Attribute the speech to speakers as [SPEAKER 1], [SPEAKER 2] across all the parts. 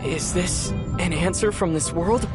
[SPEAKER 1] Is this an answer from this world?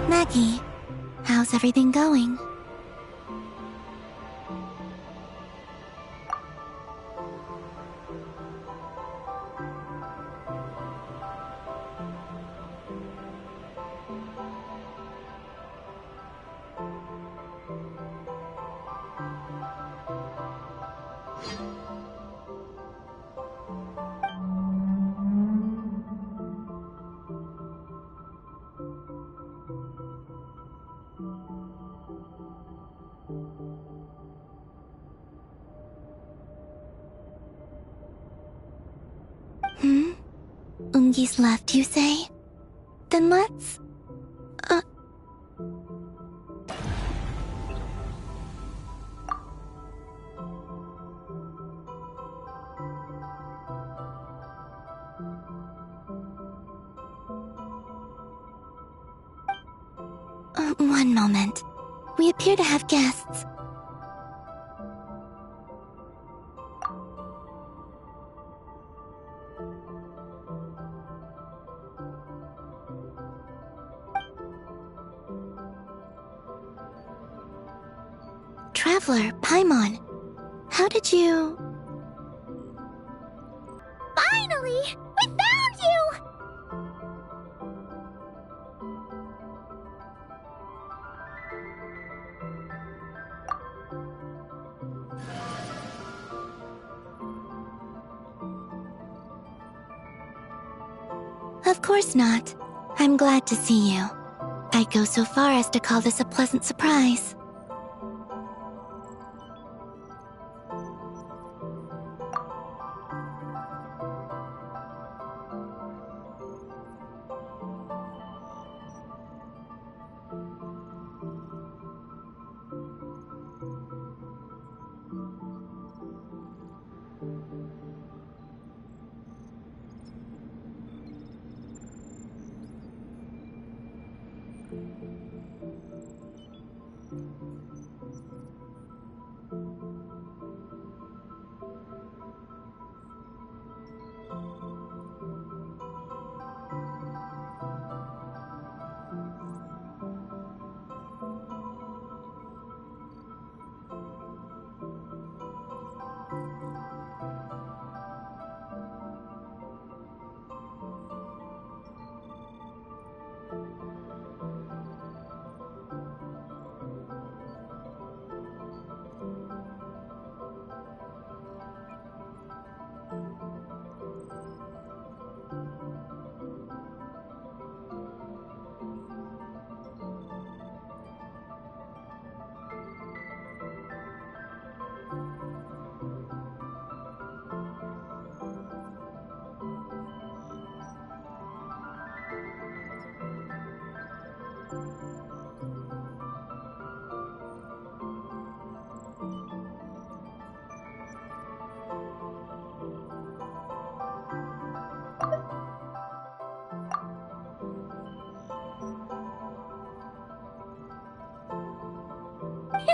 [SPEAKER 2] Maggie, how's everything going? Ungi's left, you say? Then let's... One moment. We appear to have guests. Traveler, Paimon, how did you...
[SPEAKER 3] Finally! We found you!
[SPEAKER 2] Of course not. I'm glad to see you. I'd go so far as to call this a pleasant surprise.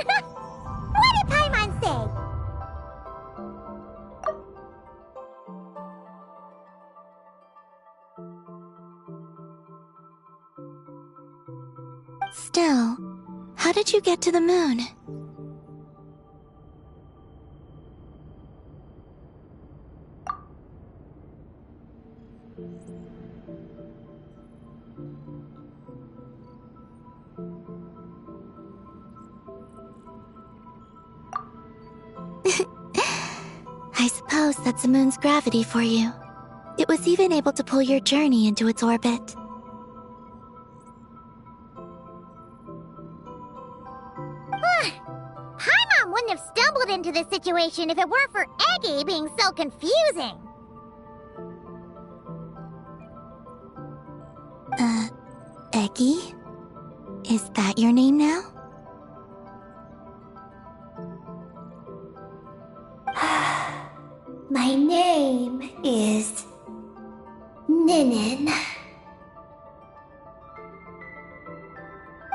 [SPEAKER 3] What did Paimon say?
[SPEAKER 2] Still, how did you get to the moon? I suppose that's the moon's gravity for you. It was even able to pull your journey into its orbit.
[SPEAKER 3] Paimon wouldn't have stumbled into this situation if it weren't for Eggy being so confusing.
[SPEAKER 2] Eggy? Is that your name now?
[SPEAKER 4] My name is Ninin.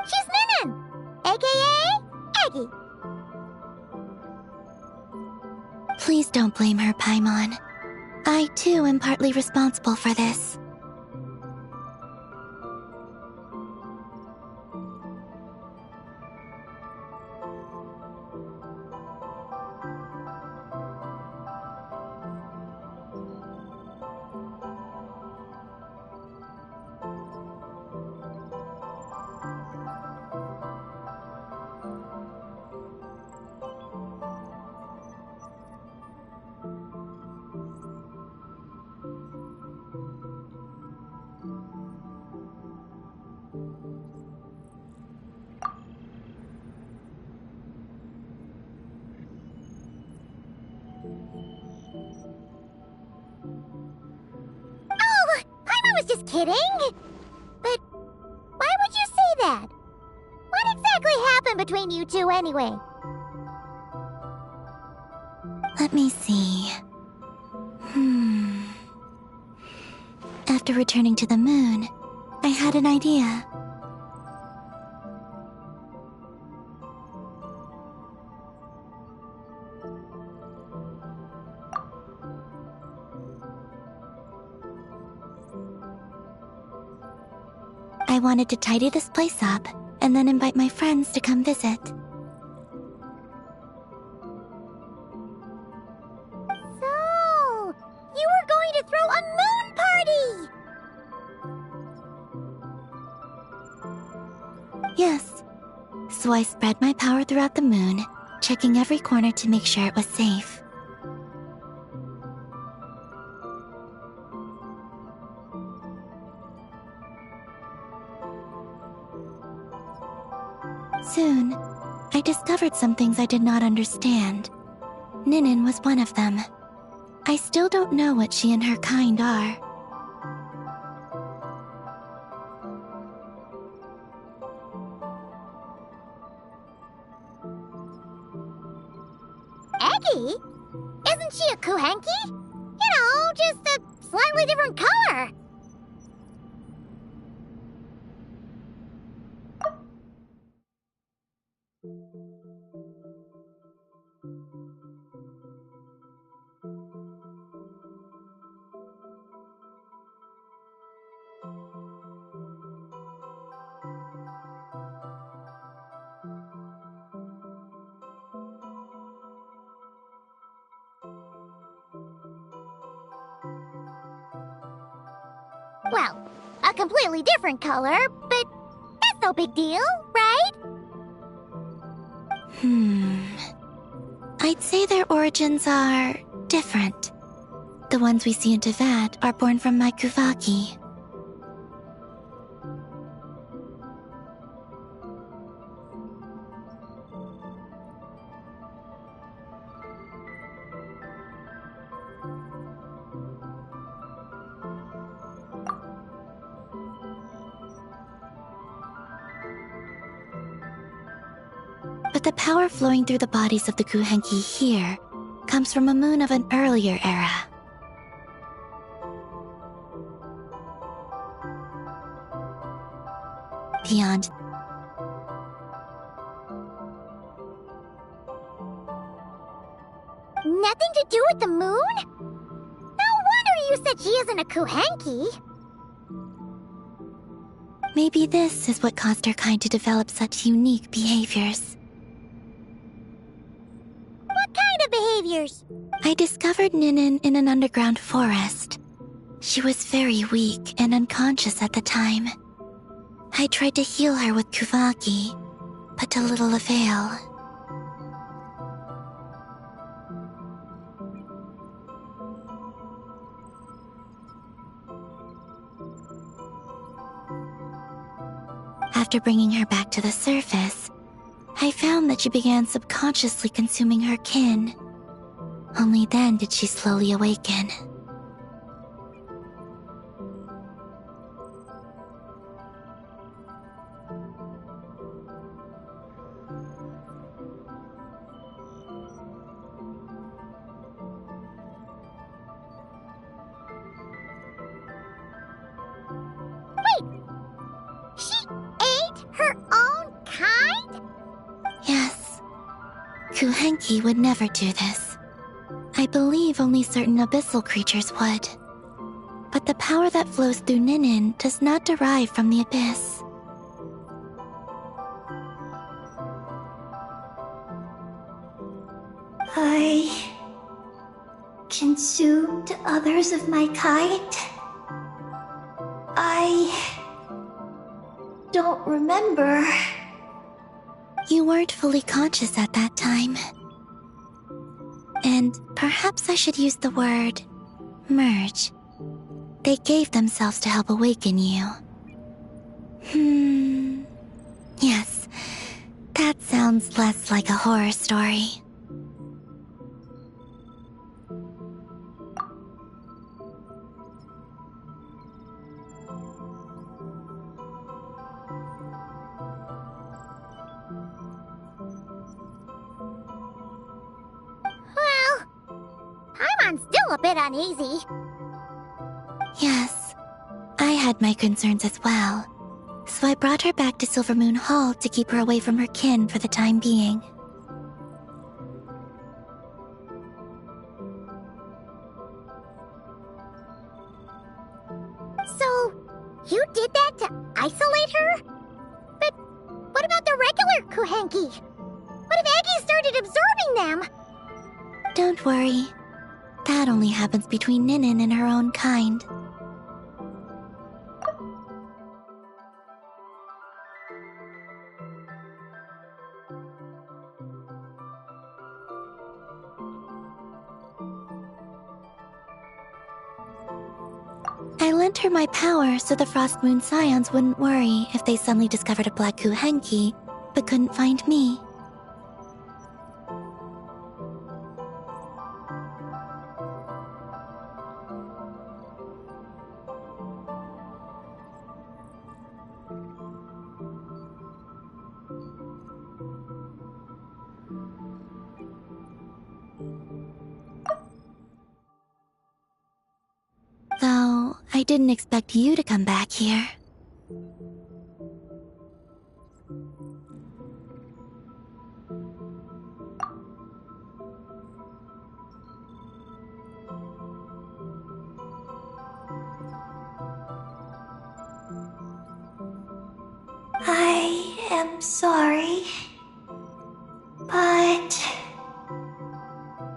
[SPEAKER 3] She's Ninin, aka Eggy.
[SPEAKER 2] Please don't blame her, Paimon. I, too, am partly responsible for this.
[SPEAKER 3] Oh, Paimon was just kidding. But why would you say that? What exactly happened between you two anyway?
[SPEAKER 2] Let me see. After returning to the moon, I had an idea. I wanted to tidy this place up and then invite my friends to come visit.
[SPEAKER 3] So, you were going to throw a moon party!
[SPEAKER 2] Yes. So I spread my power throughout the moon, checking every corner to make sure it was safe. Soon, I discovered some things I did not understand. Ninin was one of them. I still don't know what she and her kind are.
[SPEAKER 3] Eggy? Isn't she a Kuhenki? You know, just a slightly different color. Well, a completely different color, but that's no big deal, right?
[SPEAKER 2] I'd say their origins are different. The ones we see in Teyvat are born from my Kuvaki. But the power flowing through the bodies of the Kuhenki here comes from a moon of an earlier era. Beyond
[SPEAKER 3] anything to do with the moon? No wonder you said she isn't a Kuhenki.
[SPEAKER 2] Maybe this is what caused her kind to develop such unique behaviors.
[SPEAKER 3] What kind of behaviors?
[SPEAKER 2] I discovered Ninin in an underground forest. She was very weak and unconscious at the time. I tried to heal her with Kuvaki, but to little avail. After bringing her back to the surface, I found that she began subconsciously consuming her kin. Only then did she slowly awaken.
[SPEAKER 3] She ate her own kind?
[SPEAKER 2] Yes. Kuhenki would never do this. I believe only certain abyssal creatures would. But the power that flows through Ninin does not derive from the abyss.
[SPEAKER 4] I consumed others of my kind. I don't remember.
[SPEAKER 2] You weren't fully conscious at that time. And perhaps I should use the word merge. They gave themselves to help awaken you. Yes, that sounds less like a horror story.
[SPEAKER 3] Well, Paimon's still a bit uneasy.
[SPEAKER 2] Yes, I had my concerns as well. So I brought her back to Silvermoon Hall to keep her away from her kin for the time being.
[SPEAKER 3] So, you did that to isolate her? But what about the regular Kuhenki? What if Eggie started absorbing them?
[SPEAKER 2] Don't worry. That only happens between Ninin and her own kind. I lent her my power so the Frost Moon Scions wouldn't worry if they suddenly discovered a Black Kuhenki, but couldn't find me. Though, I didn't expect you to come back here.
[SPEAKER 4] I am sorry, but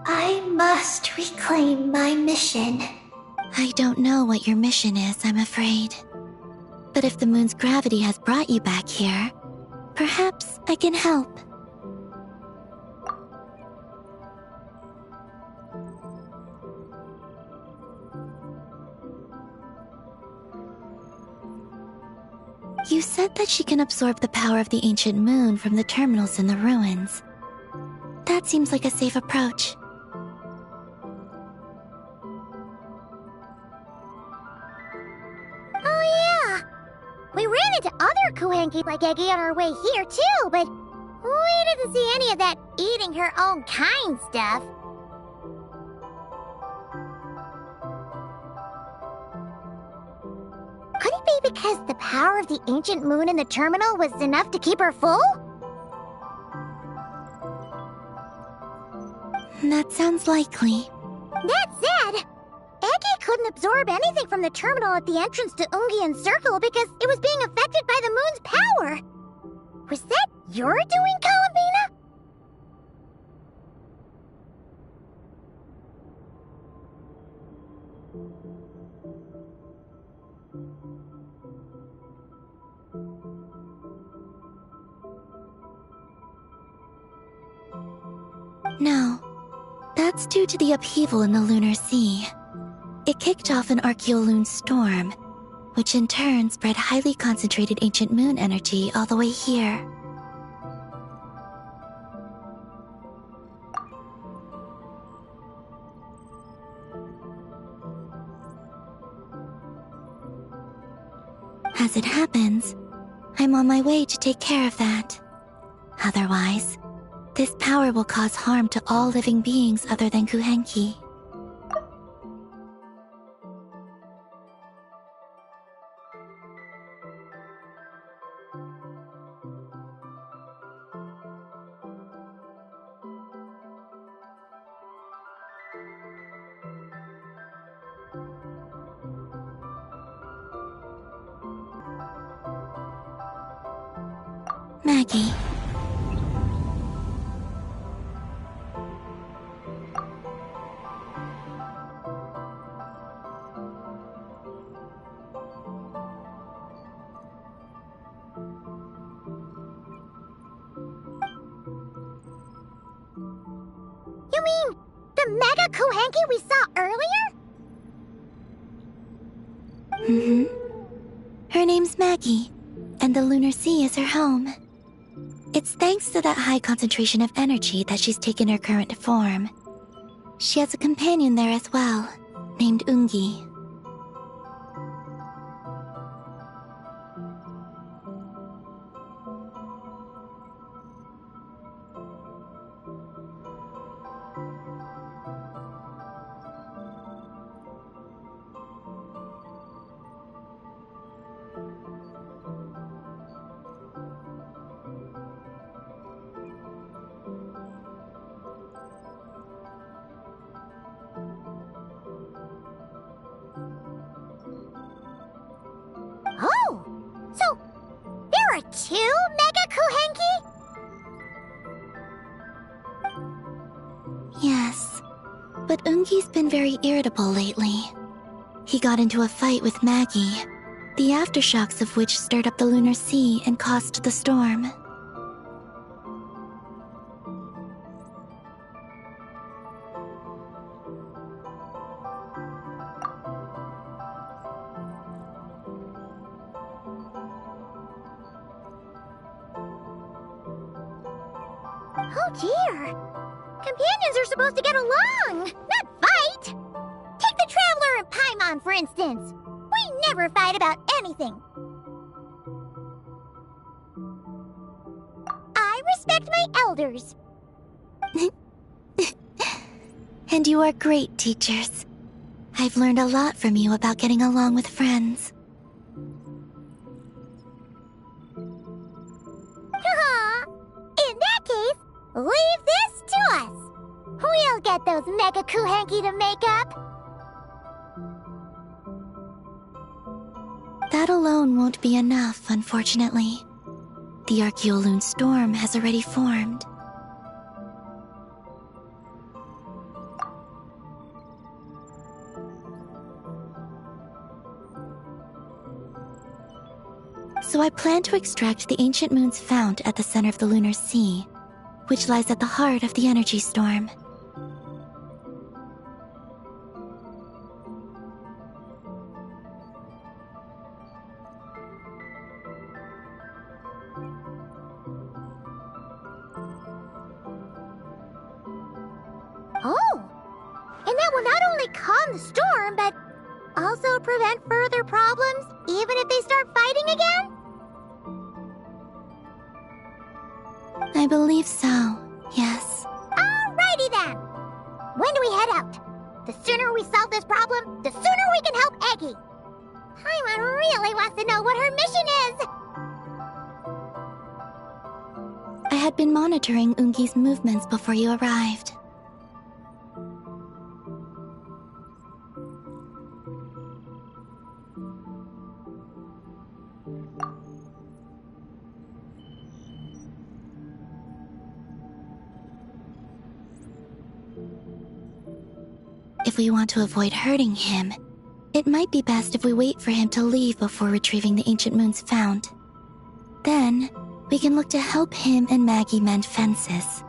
[SPEAKER 4] I must reclaim my mission.
[SPEAKER 2] I don't know what your mission is, I'm afraid. But if the moon's gravity has brought you back here, perhaps I can help. You said that she can absorb the power of the ancient moon from the terminals in the ruins. That seems like a safe approach.
[SPEAKER 3] Oh yeah! We ran into other Kuhenki like Eggie on our way here too, but we didn't see any of that eating her own kind stuff. Could it be because the power of the ancient moon in the terminal was enough to keep her full?
[SPEAKER 2] That sounds likely.
[SPEAKER 3] That said, Eggy couldn't absorb anything from the terminal at the entrance to Ungian Circle because it was being affected by the moon's power. Was that your doing, Columbina?
[SPEAKER 2] No. That's due to the upheaval in the lunar sea. It kicked off an Archeoloon storm, which in turn spread highly concentrated ancient moon energy all the way here. As it happens, I'm on my way to take care of that. Otherwise, this power will cause harm to all living beings other than Kuhenki. Maggie.
[SPEAKER 3] You mean the Mega Kuhenki we saw earlier?
[SPEAKER 2] Her name's Maggie, and the Lunar Sea is her home. It's thanks to that high concentration of energy that she's taken her current form. She has a companion there as well, named Ungi.
[SPEAKER 3] Oh! So, there are two Mega Kuhenki?
[SPEAKER 2] Yes, but Ungi's been very irritable lately. He got into a fight with Maggie, the aftershocks of which stirred up the Lunar Sea and caused the storm.
[SPEAKER 3] Oh dear! Companions are supposed to get along, not fight! Take the Traveler and Paimon, for instance. We never fight about anything. I respect my elders.
[SPEAKER 2] And you are great teachers. I've learned a lot from you about getting along with friends.
[SPEAKER 3] In that case, leave this to us. We'll get those Mega Kuhenki to make up.
[SPEAKER 2] That alone won't be enough, unfortunately. The Archeoloon storm has already formed. So I plan to extract the ancient moon's fount at the center of the Lunar Sea, which lies at the heart of the energy storm.
[SPEAKER 3] Oh! And that will not only calm the storm, but also prevent further problems, even if they start fighting again?
[SPEAKER 2] I believe so, yes.
[SPEAKER 3] Alrighty then! When do we head out? The sooner we solve this problem, the sooner we can help Eggy! Paimon really wants to know what her mission is!
[SPEAKER 2] I had been monitoring Ungi's movements before you arrived. if we want to avoid hurting him, it might be best if we wait for him to leave before retrieving the ancient moon's fount. Then, we can look to help him and Maggie mend fences.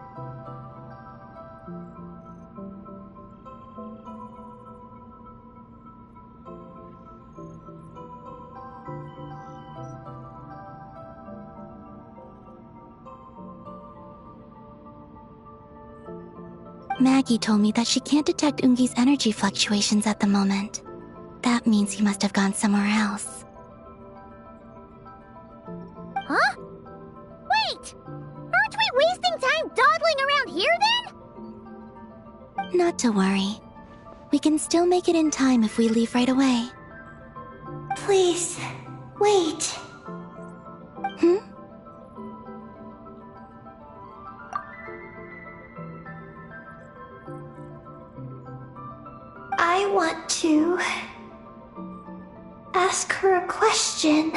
[SPEAKER 2] Maggie told me that she can't detect Ungi's energy fluctuations at the moment. That means he must have gone somewhere else.
[SPEAKER 3] Huh? Wait! Aren't we wasting time dawdling around here then?
[SPEAKER 2] Not to worry. We can still make it in time if we leave right away.
[SPEAKER 4] Please, wait.
[SPEAKER 2] Hmm?
[SPEAKER 4] I want to ask her a question.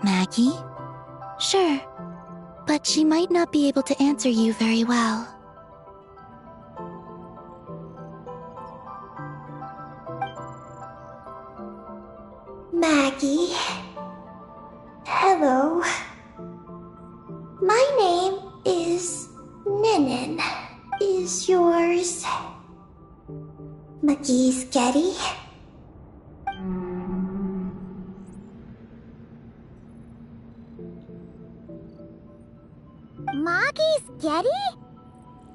[SPEAKER 2] Maggie? Sure. But she might not be able to answer you very well.
[SPEAKER 4] Maggie. Hello. My name is Ninin. Is yours McGee's Getty?
[SPEAKER 3] Maggie's Getty?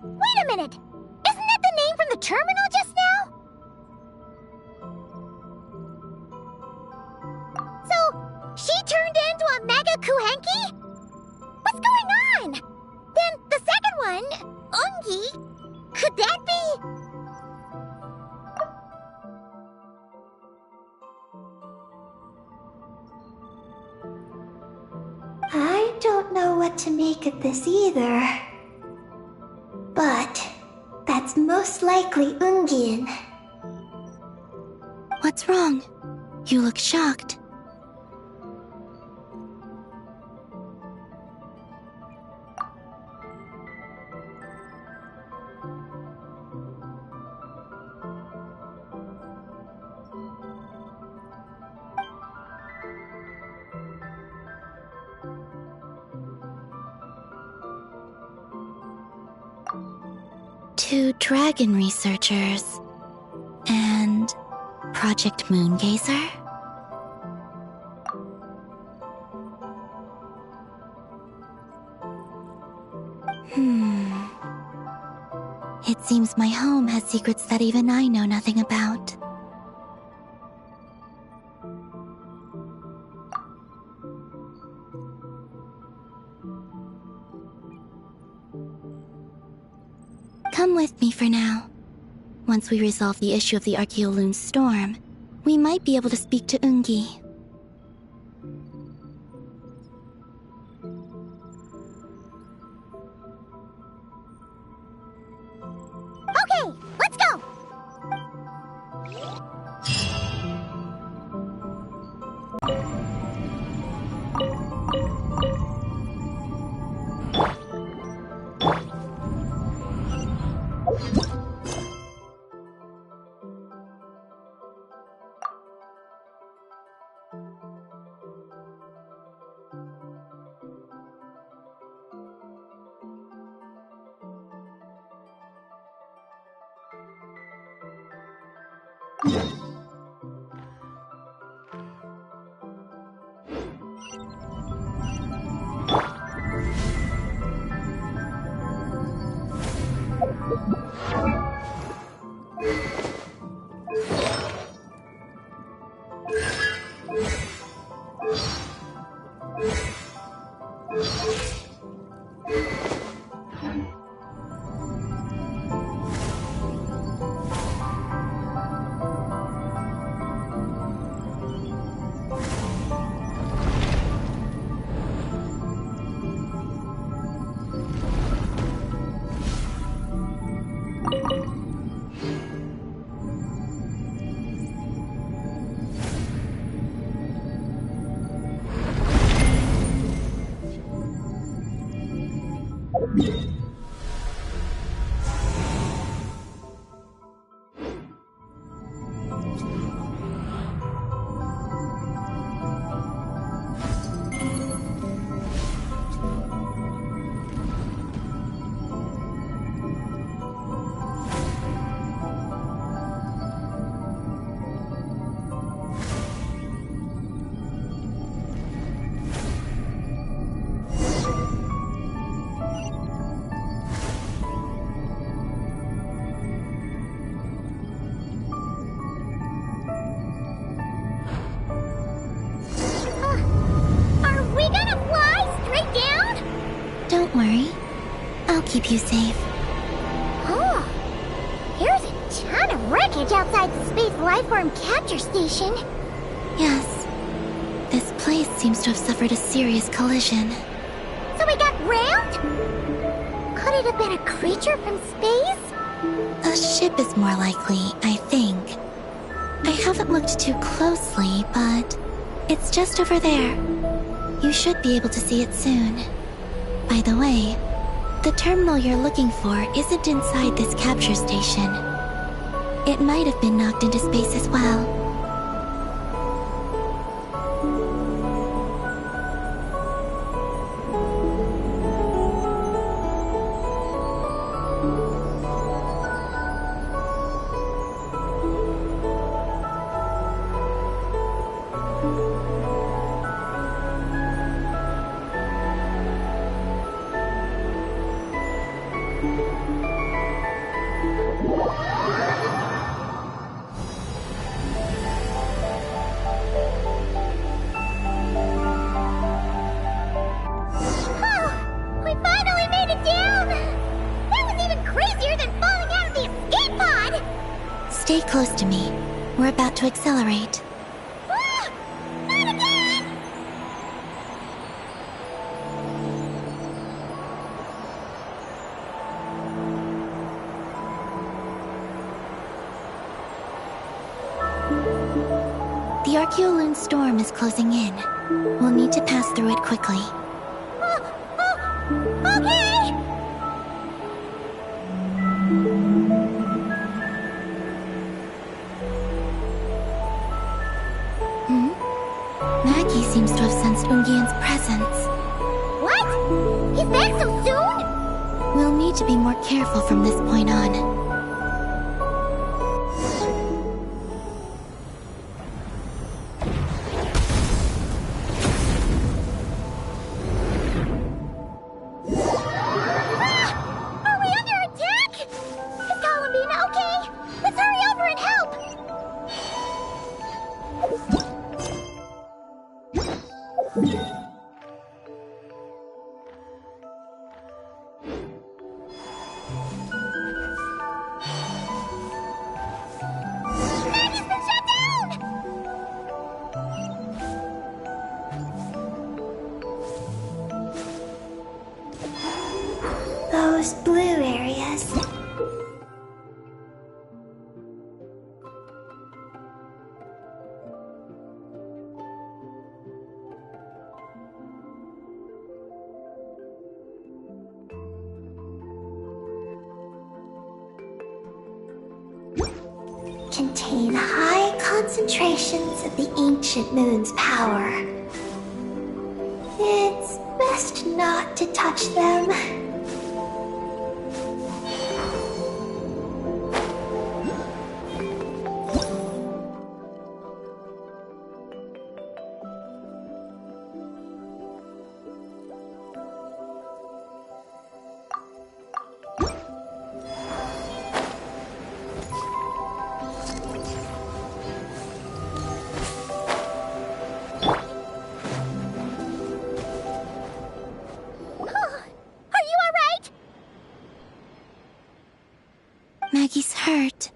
[SPEAKER 3] Wait a minute! Isn't that the name from the terminal just now? So, she turned into a Mega Kuhenki? What's going on? Then the second one, Ungi, could that be?
[SPEAKER 4] I don't know what to make of this either. But that's most likely Ungian.
[SPEAKER 2] What's wrong? You look shocked. Two dragon researchers and Project Moongazer? It seems my home has secrets that even I know nothing about. Come with me for now. Once we resolve the issue of the Archaeoloon storm, we might be able to speak to Ungi.
[SPEAKER 3] Okay, let's go!
[SPEAKER 2] Don't worry. I'll keep you safe.
[SPEAKER 3] Oh, here's a ton of wreckage outside the Space Lifeform Capture Station.
[SPEAKER 2] Yes. This place seems to have suffered a serious collision.
[SPEAKER 3] So we got rammed? Could it have been a creature from space?
[SPEAKER 2] A ship is more likely, I think. I haven't looked too closely, but it's just over there. You should be able to see it soon. By the way, the terminal you're looking for isn't inside this capture station. It might have been knocked into space as well. Stay close to me. We're about to accelerate.
[SPEAKER 3] Ah! Not again!
[SPEAKER 2] The Archeoloon storm is closing in. We'll need to pass through it quickly.
[SPEAKER 3] Okay!
[SPEAKER 2] Maggie seems to have sensed Ungian's presence.
[SPEAKER 3] What? He's back so soon?
[SPEAKER 2] We'll need to be more careful from this point on.
[SPEAKER 3] Are we under attack? Is Columbina okay? Let's hurry over and help! Maggie's been shut down!
[SPEAKER 4] Those blue areas. Contain high concentrations of the ancient moon's power. It's best not to touch them.
[SPEAKER 3] Are you alright?
[SPEAKER 2] Maggie's hurt,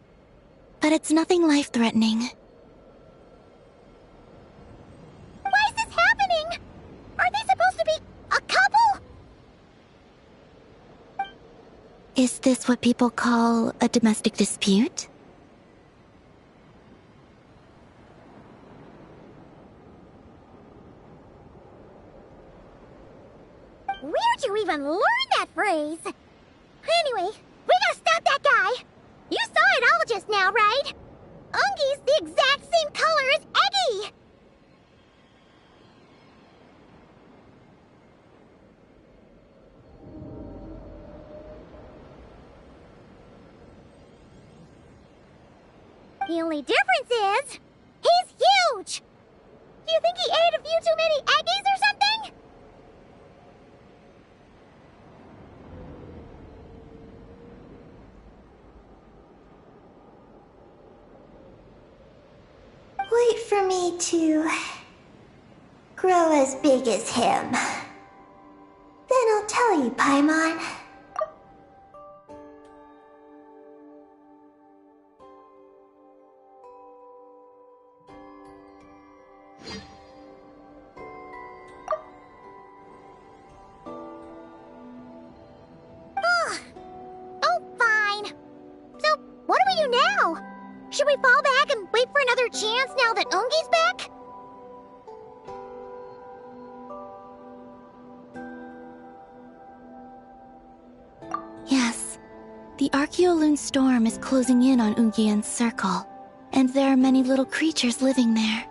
[SPEAKER 2] but it's nothing life-threatening.
[SPEAKER 3] Why is this happening? Are they supposed to be a couple?
[SPEAKER 2] Is this what people call a domestic dispute?
[SPEAKER 3] Where'd you even learn that phrase? Anyway, we gotta stop that guy! You saw it all just now, right? Ungi's the exact same color as Eggy! The only difference is, he's huge! Do you think he ate a few too many Eggies or something?
[SPEAKER 4] Wait for me to grow as big as him. Then I'll tell you, Paimon.
[SPEAKER 3] Oh, fine. So, what do we do now? Should we fall back and wait for another chance now that Ungi's back?
[SPEAKER 2] Yes. The Archeoloon storm is closing in on Ungian's circle, and there are many little creatures living there.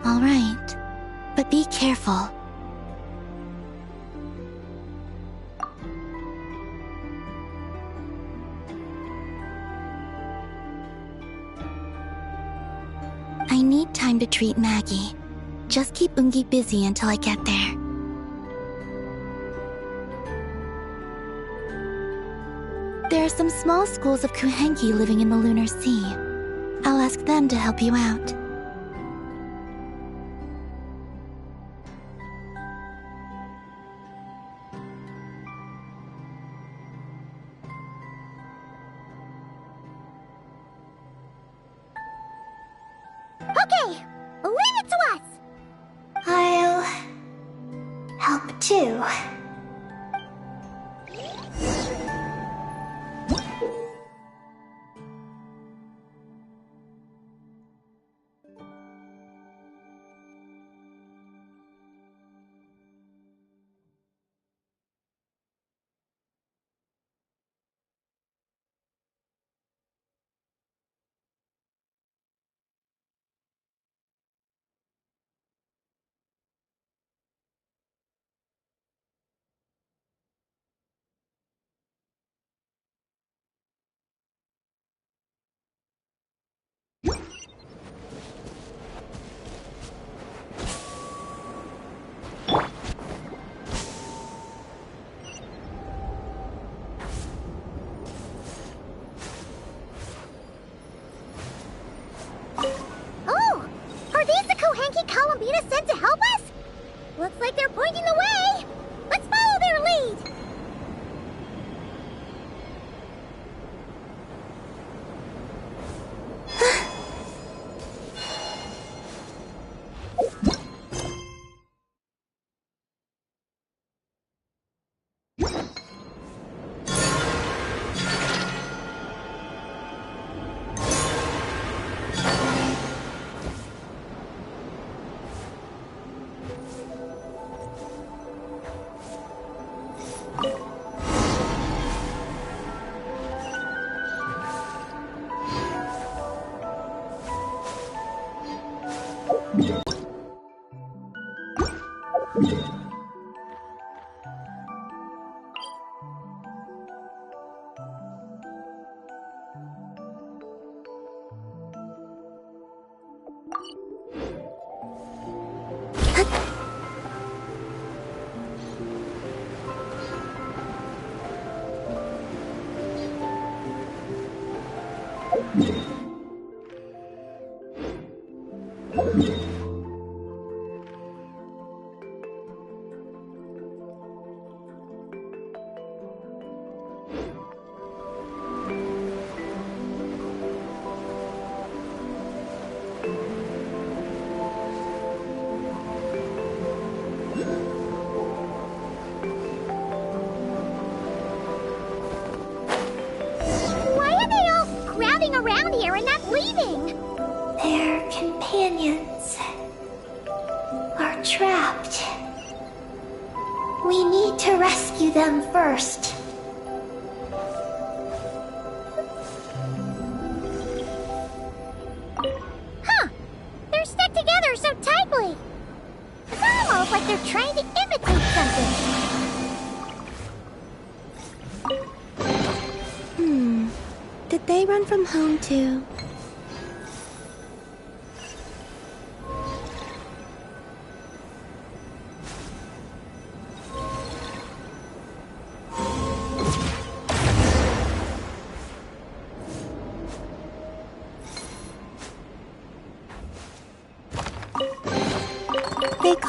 [SPEAKER 2] All right, but be careful. I need time to treat Maggie. Just keep Ungi busy until I get there. There are some small schools of Kuhenki living in the Lunar Sea. I'll ask them to help you out.
[SPEAKER 3] Okay, leave it to us!
[SPEAKER 4] I'll help too.
[SPEAKER 3] Oh! Are these the Kohenki Columbina sent to help us? Looks like they're pointing the way! Let's follow their lead! Why are they all crowding around here and not leaving?
[SPEAKER 4] Their companions are trapped. We need to rescue them first.
[SPEAKER 3] Huh! They're stuck together so tightly! It's almost like they're trying to imitate something.
[SPEAKER 2] Did they run from home too?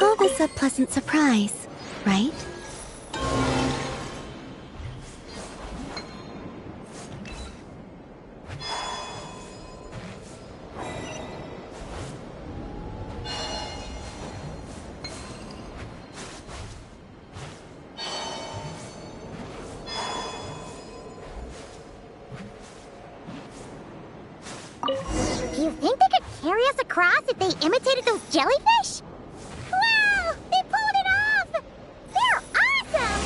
[SPEAKER 2] call this a pleasant surprise, right?
[SPEAKER 3] Do you think they could carry us across if they imitated those jellyfish? Wow! They pulled it off! They're awesome!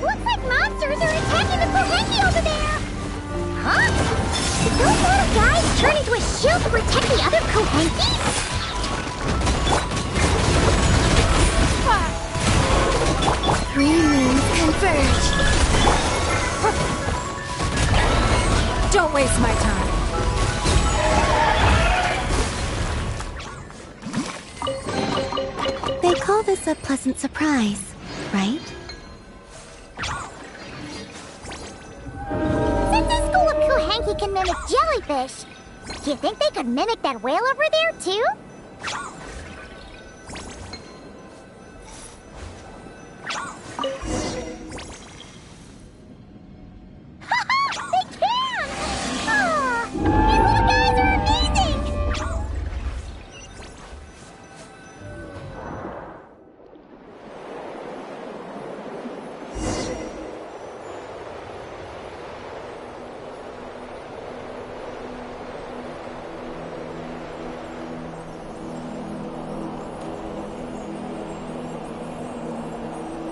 [SPEAKER 3] Looks like monsters are attacking the Kohenki over there! Huh? Did those little guys turn into a shield to protect the other Kohenkis?
[SPEAKER 2] Three moons converge.
[SPEAKER 5] Don't waste my time.
[SPEAKER 2] They call this a pleasant surprise, right?
[SPEAKER 3] Since this school of Kohenki can mimic jellyfish, do you think they could mimic that whale over there, too? They can! Ah, these little guys are amazing!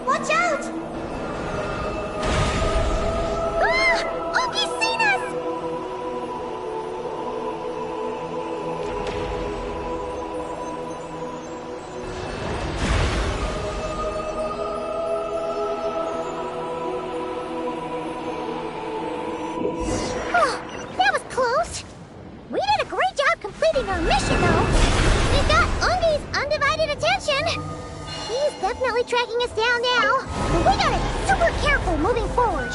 [SPEAKER 4] Watch out!
[SPEAKER 3] Ah! Oki's seen us! Oh, that was close. We did a great job completing our mission, though. We've got Ungi's undivided attention. He's definitely tracking us down now, but we gotta be super careful moving forward.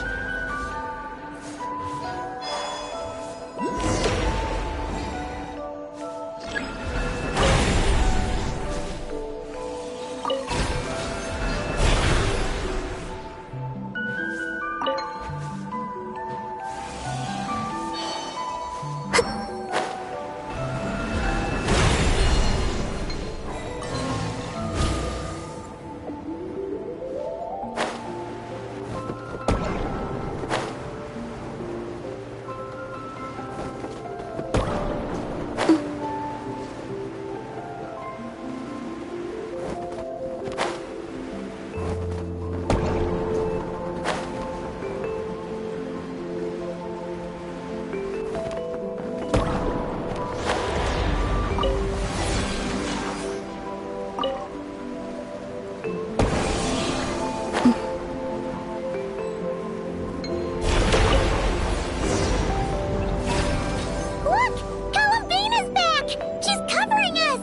[SPEAKER 3] Look! Columbina's back! She's covering us!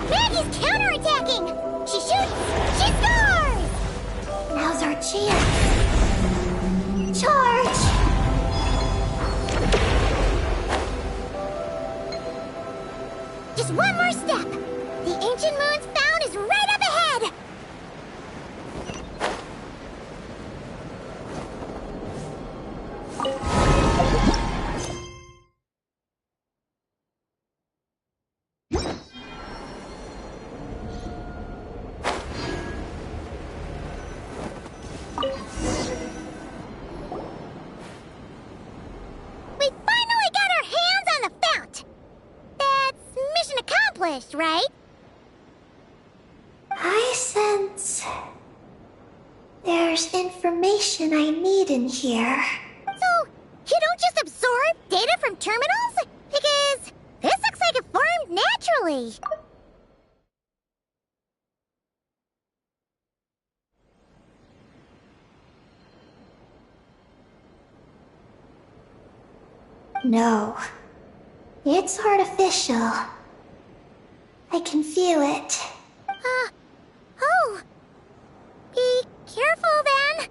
[SPEAKER 3] Maggie's counterattacking! She shoots! She scores!
[SPEAKER 4] Now's our chance. Charge!
[SPEAKER 3] Just one more step! The ancient moon's found is right up ahead! accomplished, right?
[SPEAKER 4] I sense there's information I need in here.
[SPEAKER 3] So, you don't just absorb data from terminals? Because this looks like it formed naturally.
[SPEAKER 4] No, it's artificial. I can feel it.
[SPEAKER 3] Oh. Be careful then.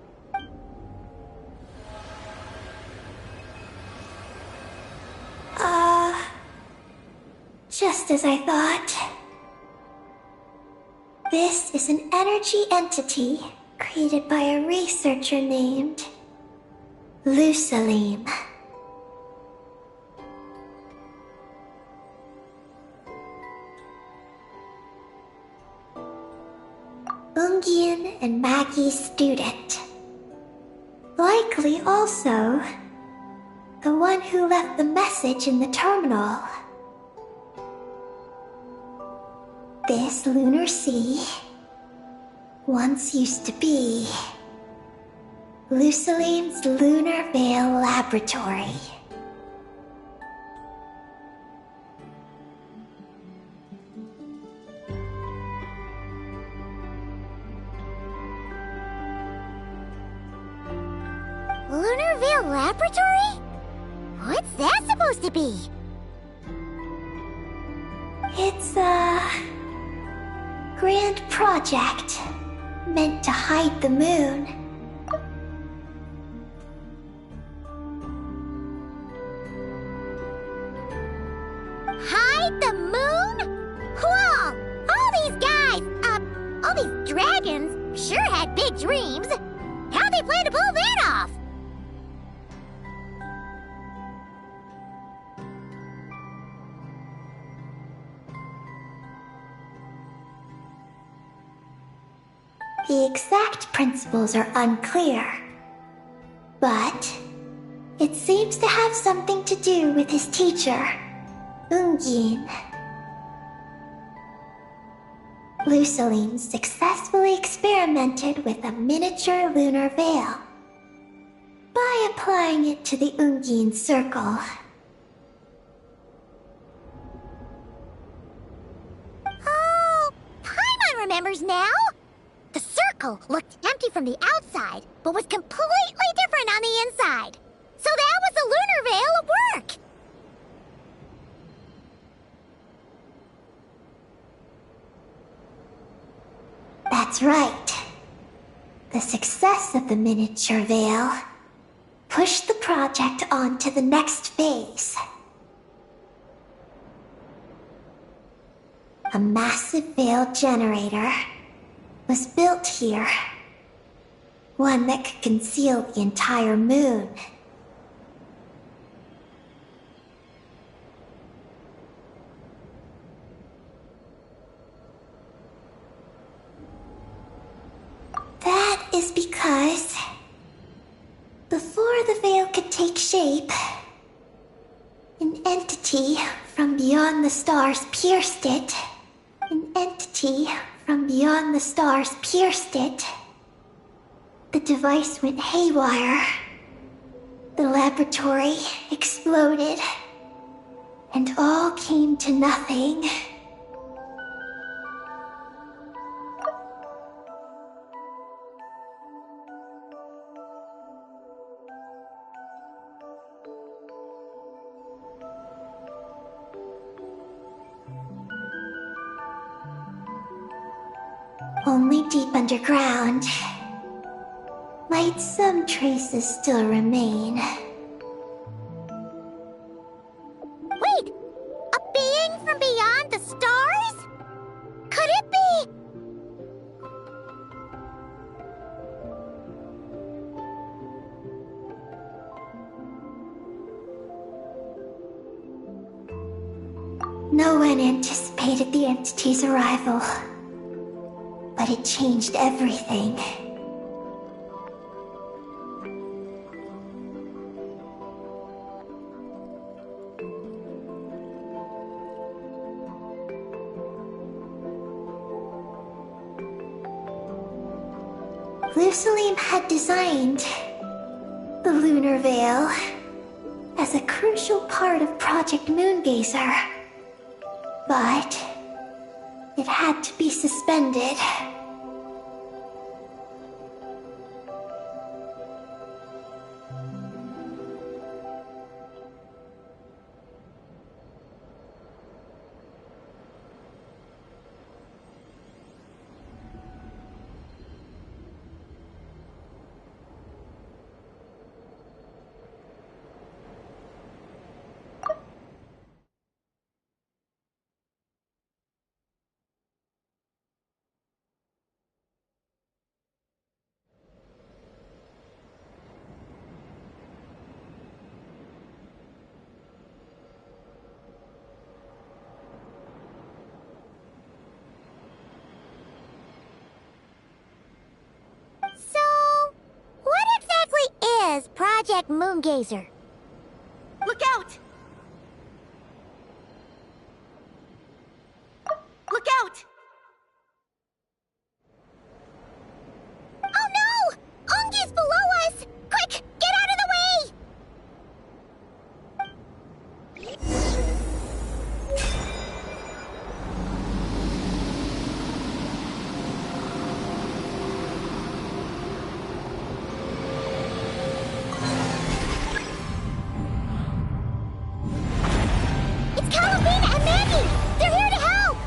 [SPEAKER 4] Just as I thought. This is an energy entity created by a researcher named Lusalim. Ungian and Maggie's student. Likely also the one who left the message in the terminal. This lunar sea once used to be Lusalim's Lunar Veil Laboratory.
[SPEAKER 3] Lunar Veil Laboratory? What's that supposed to be?
[SPEAKER 4] It's a grand project meant to hide the moon.
[SPEAKER 3] Hide the moon? Whoa! All these guys, all these dragons sure had big dreams. How'd they plan to pull that off?
[SPEAKER 4] The exact principles are unclear, but it seems to have something to do with his teacher, Ungin. Lusaline successfully experimented with a miniature lunar veil by applying it to the Ungin circle.
[SPEAKER 3] Oh, Paimon remembers now. The circle looked empty from the outside, but was completely different on the inside. So that was the lunar veil at work.
[SPEAKER 4] That's right. The success of the miniature veil pushed the project on to the next phase. A massive veil generator was built here. One that could conceal the entire moon. That is because before the veil could take shape, an entity from beyond the stars pierced it. An entity from beyond the stars pierced it. The device went haywire. The laboratory exploded. And all came to nothing. Only deep underground might some traces still remain.
[SPEAKER 3] Wait, a being from beyond the stars? Could it be?
[SPEAKER 4] No one anticipated the entity's arrival, but it changed everything. Lusalim had designed the Lunar Veil as a crucial part of Project Moongazer. But it had to be suspended.
[SPEAKER 3] So, what exactly is Project Moongazer?
[SPEAKER 6] Look out! Look out!
[SPEAKER 3] Oh no! Ungi's below us! Quick, get out of the way! It's Calabina and Maggie! They're here to help!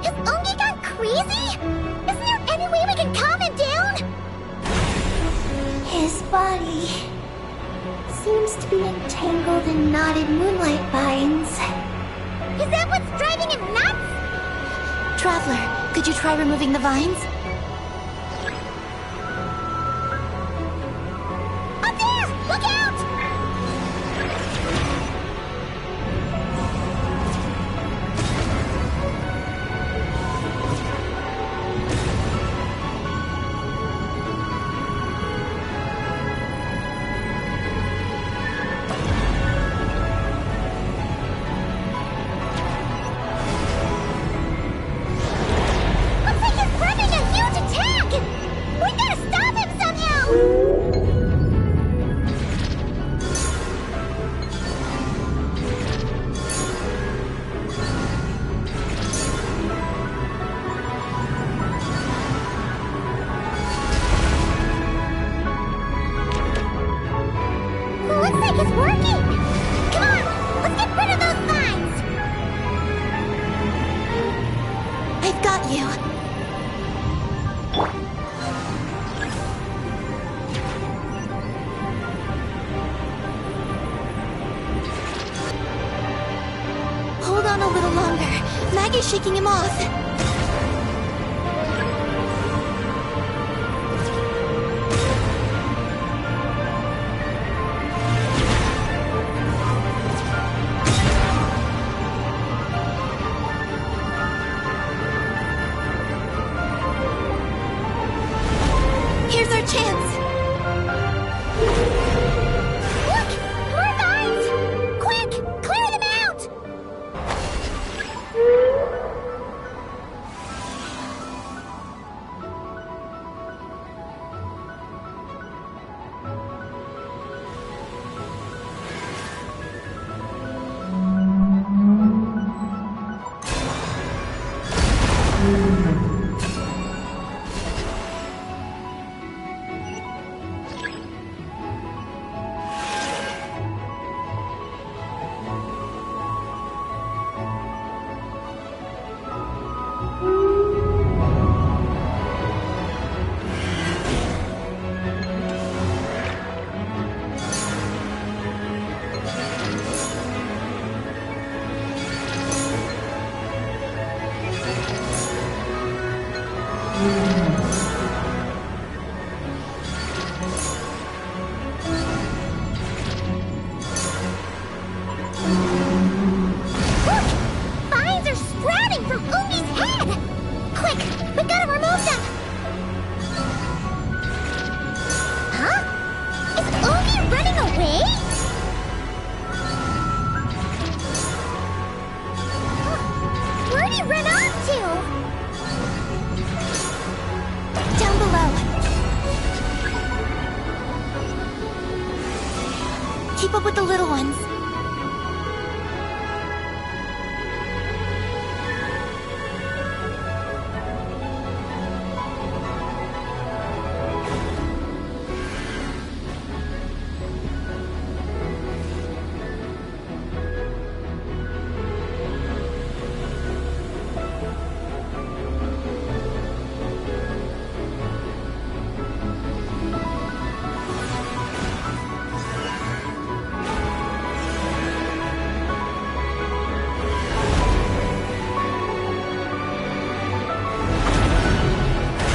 [SPEAKER 3] Has Ungi gone crazy? Isn't there any way we can calm him down?
[SPEAKER 4] His body seems to be entangled in knotted moonlight vines.
[SPEAKER 3] Is that what's driving him nuts?
[SPEAKER 2] Traveler, could you try removing the vines?
[SPEAKER 3] Up there! Look out! Looks like he's planning a huge attack! We gotta stop him somehow! Looks like it's working! Come on, let's get rid of those vines!
[SPEAKER 2] I've got you. Hold on a little longer. Maggie's shaking him off. Here's our chance.
[SPEAKER 3] Look! More vines! Quick! Clear them out!
[SPEAKER 2] up with the little ones.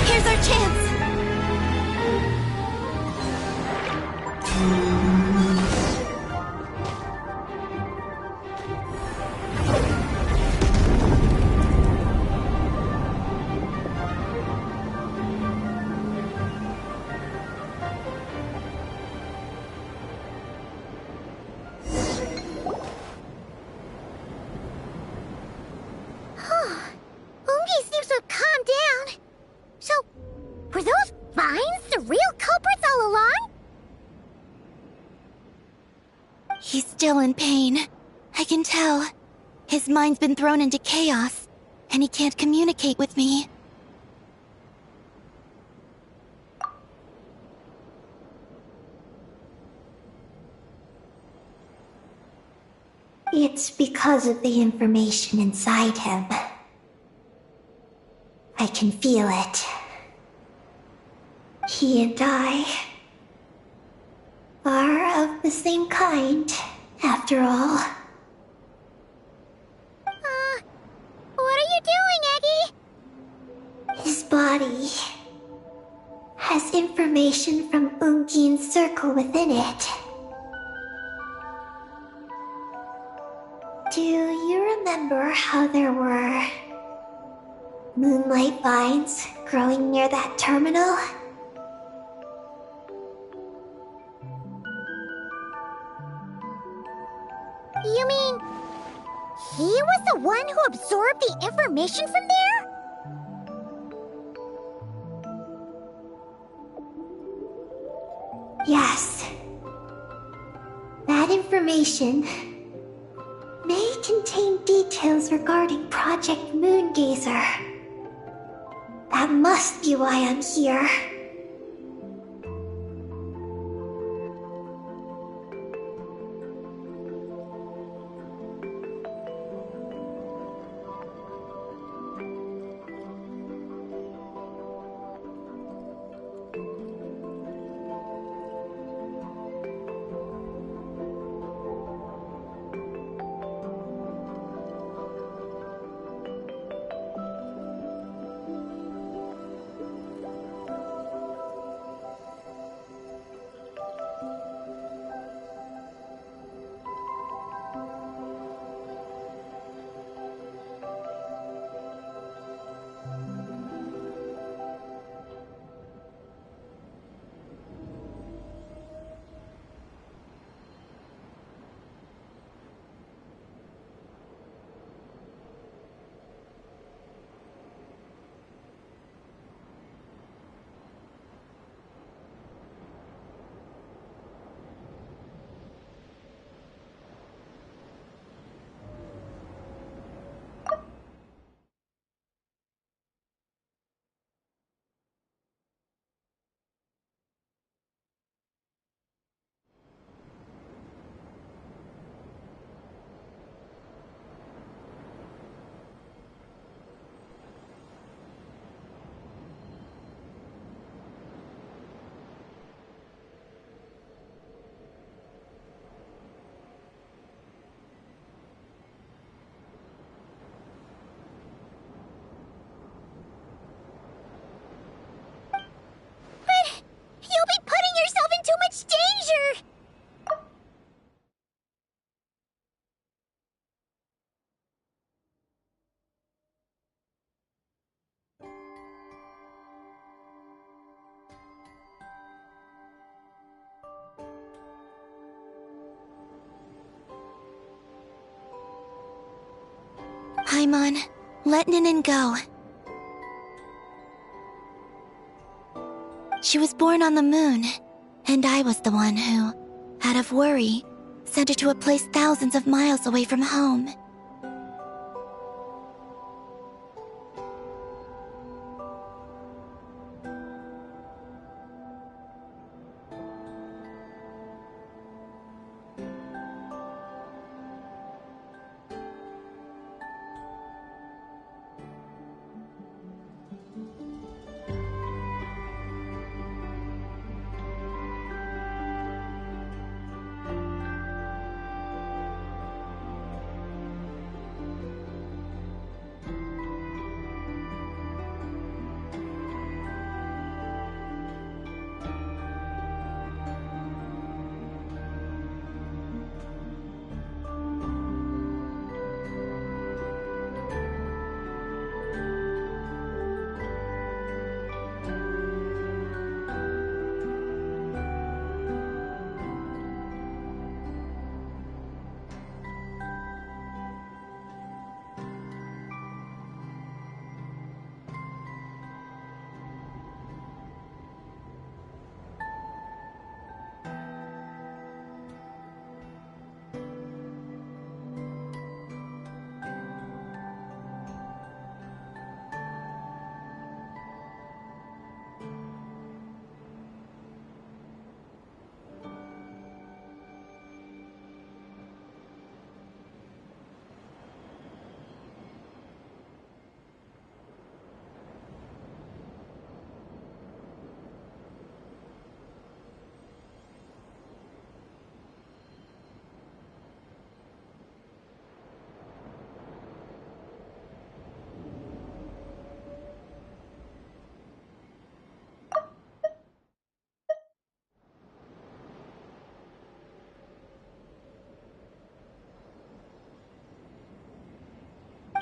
[SPEAKER 2] Here's our chance!
[SPEAKER 3] Ungi seems to have calmed down. So, were those vines the real culprits all along?
[SPEAKER 2] He's still in pain. I can tell. His mind's been thrown into chaos, and he can't communicate with me.
[SPEAKER 4] It's because of the information inside him. I can feel it. He and I are of the same kind, after all.
[SPEAKER 3] What are you doing, Eggy?
[SPEAKER 4] His body has information from Ungin's circle within it. Do you remember how there were moonlight vines growing near that terminal?
[SPEAKER 3] You mean he was the one who absorbed the information from there?
[SPEAKER 4] Yes. That information may contain details regarding Project Moongazer. That must be why I'm here.
[SPEAKER 3] You'll be putting yourself in too much danger!
[SPEAKER 2] Paimon, let Ninin go. She was born on the moon, and I was the one who, out of worry, sent her to a place thousands of miles away from home.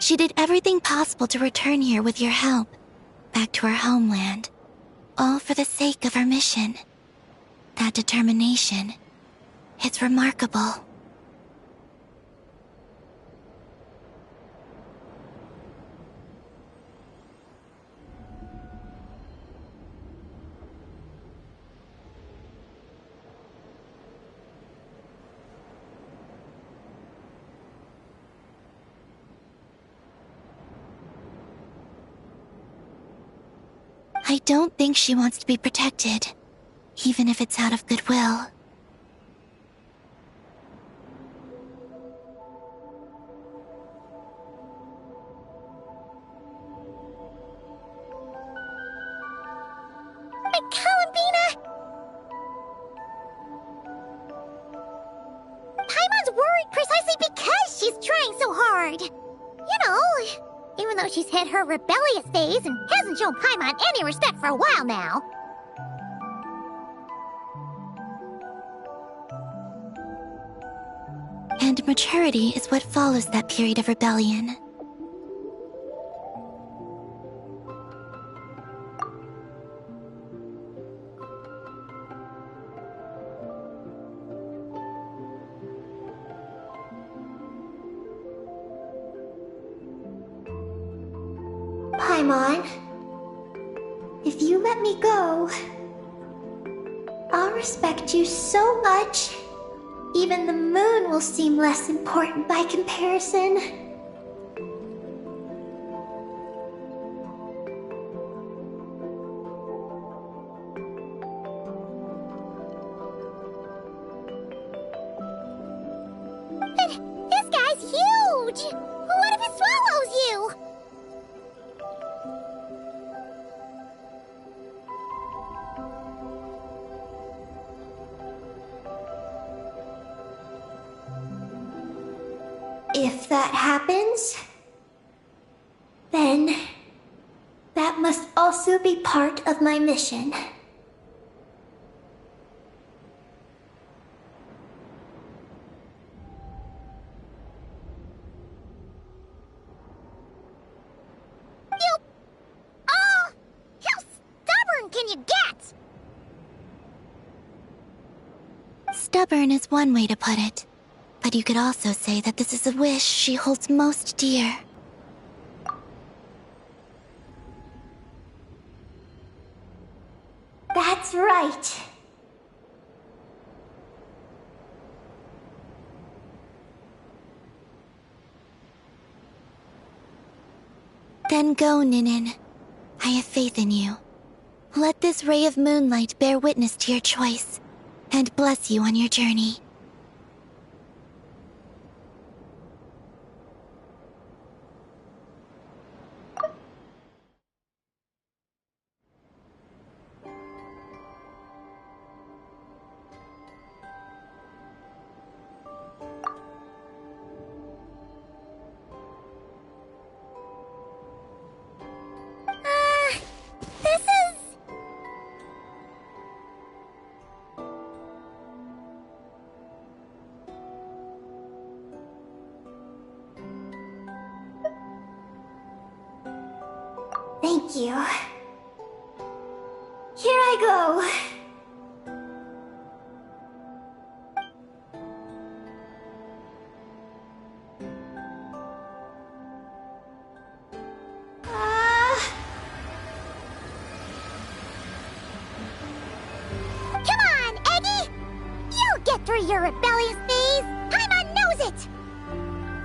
[SPEAKER 2] She did everything possible to return here with your help, back to her homeland, all for the sake of her mission. That determination, it's remarkable. I don't think she wants to be protected, even if it's out of goodwill.
[SPEAKER 3] But Columbina! Paimon's worried precisely because she's trying so hard. You know, even though she's hit her rebellious phase and hasn't shown Paimon any respect for a while now.
[SPEAKER 2] And maturity is what follows that period of rebellion.
[SPEAKER 4] Paimon, if you let me go, I'll respect you so much. Even the moon will seem less important by comparison.
[SPEAKER 3] But this guy's huge! What if he swallows you?
[SPEAKER 4] If that happens, then that must also be part of my mission.
[SPEAKER 3] How stubborn can you get?
[SPEAKER 2] Stubborn is one way to put it, but you could also say that this is a wish she holds most dear.
[SPEAKER 4] That's. That's right.
[SPEAKER 2] Then go, Ninin. I have faith in you. Let this ray of moonlight bear witness to your choice, and bless you on your journey.
[SPEAKER 3] This is...
[SPEAKER 4] Thank you. Here I go.
[SPEAKER 3] Come on, Eggy! You'll get through your rebellious phase! Paimon knows it!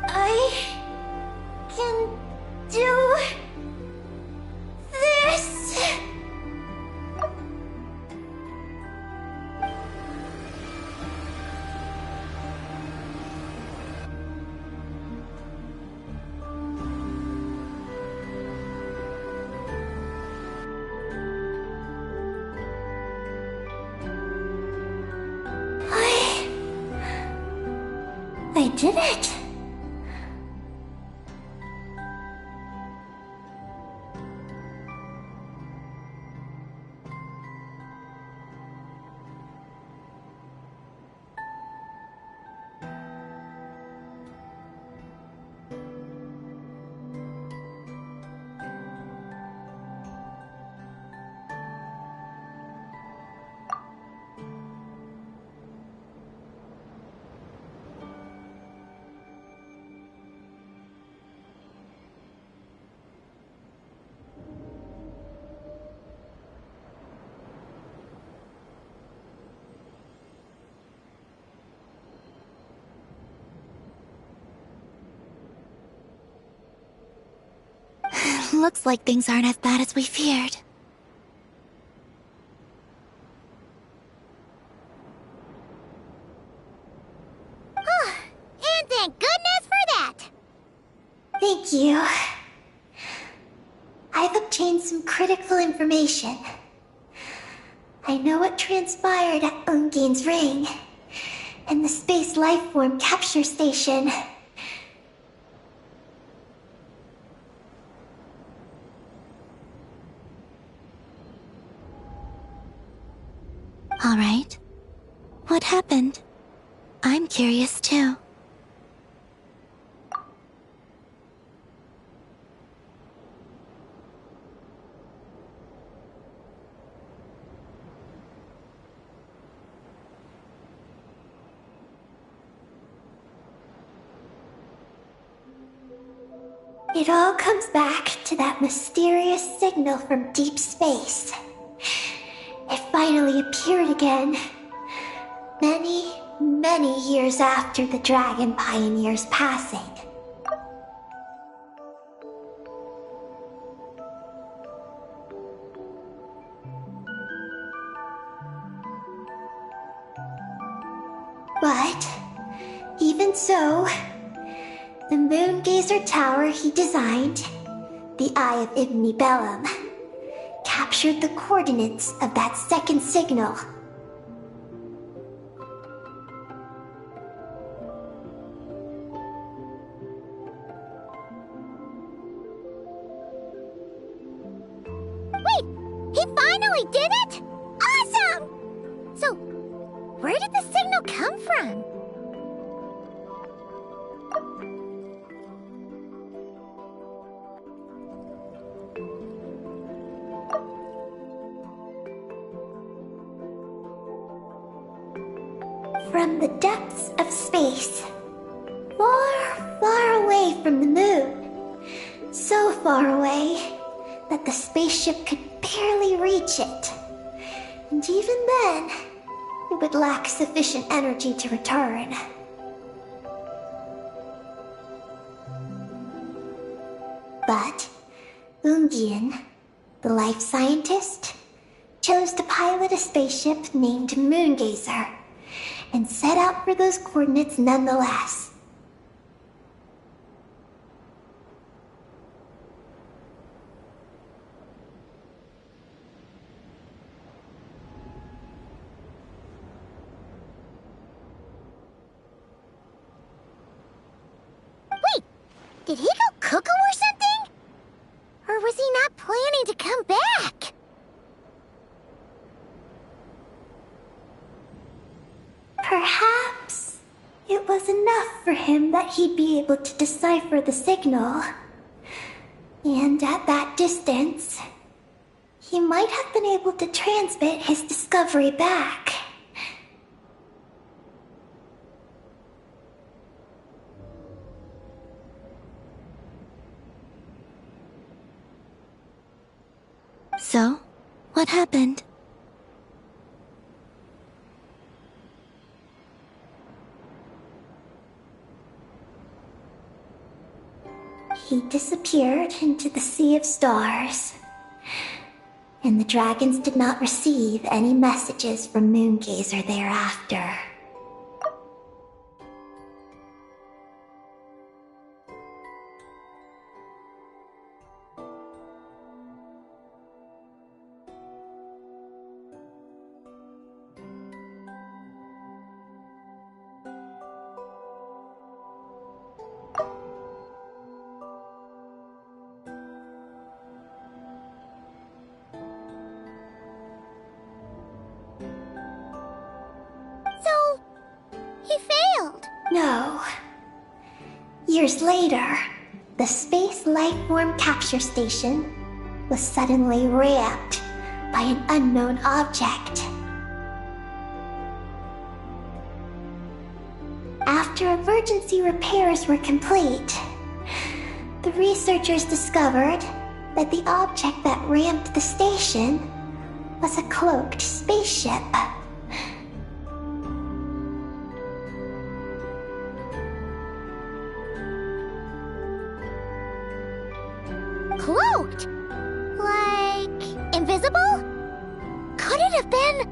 [SPEAKER 4] I can do this. I did it.
[SPEAKER 2] Looks like things aren't as bad as we feared.
[SPEAKER 3] And thank goodness for that!
[SPEAKER 4] Thank you. I've obtained some critical information. I know what transpired at Ungain's ring and the space lifeform capture station.
[SPEAKER 2] All right. What happened? I'm curious too.
[SPEAKER 4] It all comes back to that mysterious signal from deep space. It finally appeared again. Many years after the Dragon Pioneer's passing. But, even so, the moon gazer tower he designed, the Eye of Ibni Bellum, captured the coordinates of that second signal.
[SPEAKER 3] Wait! He finally did it?! Awesome! So, where did the signal come from?
[SPEAKER 4] From the depths of space. Far away from the moon. So far away that the spaceship could barely reach it. And even then, it would lack sufficient energy to return. But Ungien, the life scientist, chose to pilot a spaceship named Moongazer and set out for those coordinates nonetheless.
[SPEAKER 3] Wait, did he go cuckoo or something? Or was he not planning to come back?
[SPEAKER 4] Perhaps it was enough for him that he'd be able to decipher the signal. And at that distance, he might have been able to transmit his discovery back.
[SPEAKER 2] So, what happened?
[SPEAKER 4] He disappeared into the sea of stars. And the dragons did not receive any messages from Moongazer thereafter.
[SPEAKER 3] So, he failed.
[SPEAKER 4] No. Years later, the Space Lifeform Capture Station was suddenly ramped by an unknown object. After emergency repairs were complete, the researchers discovered that the object that ramped the station was a cloaked spaceship.
[SPEAKER 3] Cloaked? Like, invisible? Could it have been...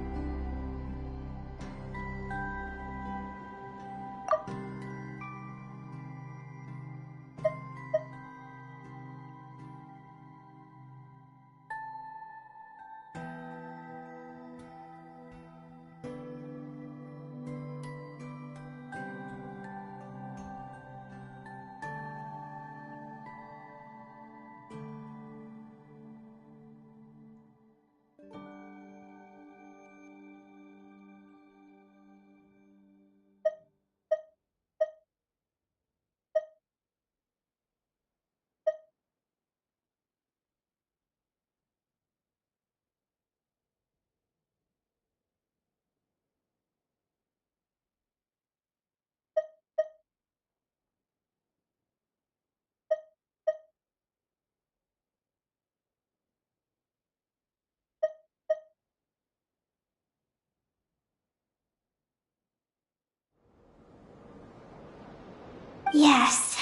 [SPEAKER 4] Yes,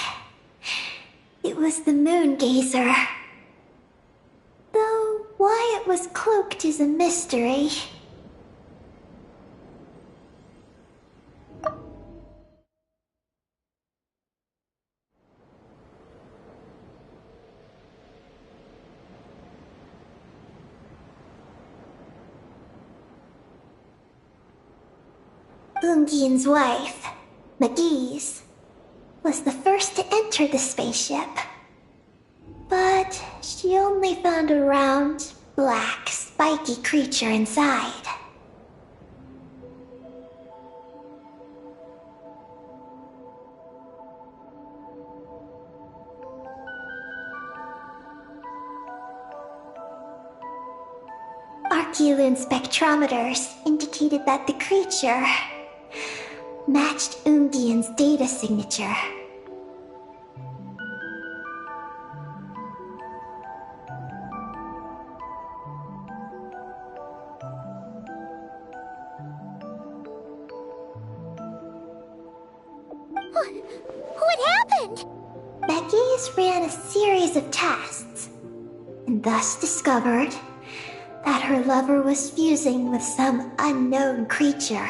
[SPEAKER 4] it was the Moongazer. Though why it was cloaked is a mystery. Ungien's wife, McGee's, was the first to enter the spaceship. But she only found a round, black, spiky creature inside. Archeolune spectrometers indicated that the creature matched Ungien's data signature.
[SPEAKER 3] What happened?
[SPEAKER 4] McGee's ran a series of tests, and thus discovered that her lover was fusing with some unknown creature.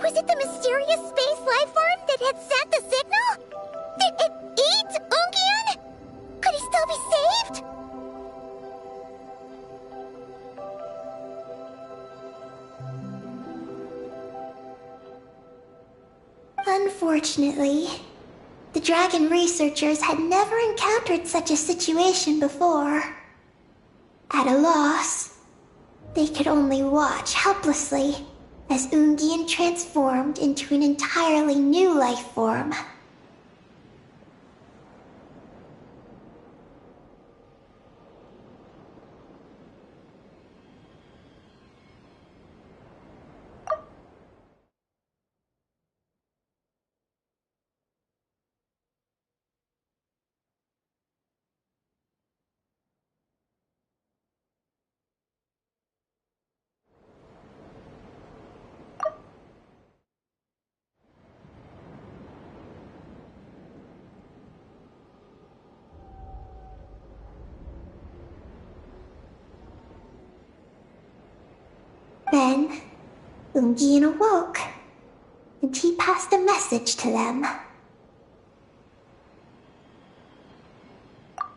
[SPEAKER 3] Was it the mysterious space life form that had sent the signal? Did it eat Ungian? Could he still be saved?
[SPEAKER 4] Unfortunately, the dragon researchers had never encountered such a situation before. At a loss, they could only watch helplessly as Ungian transformed into an entirely new life form. Then, Ungian awoke, and he passed a message to them.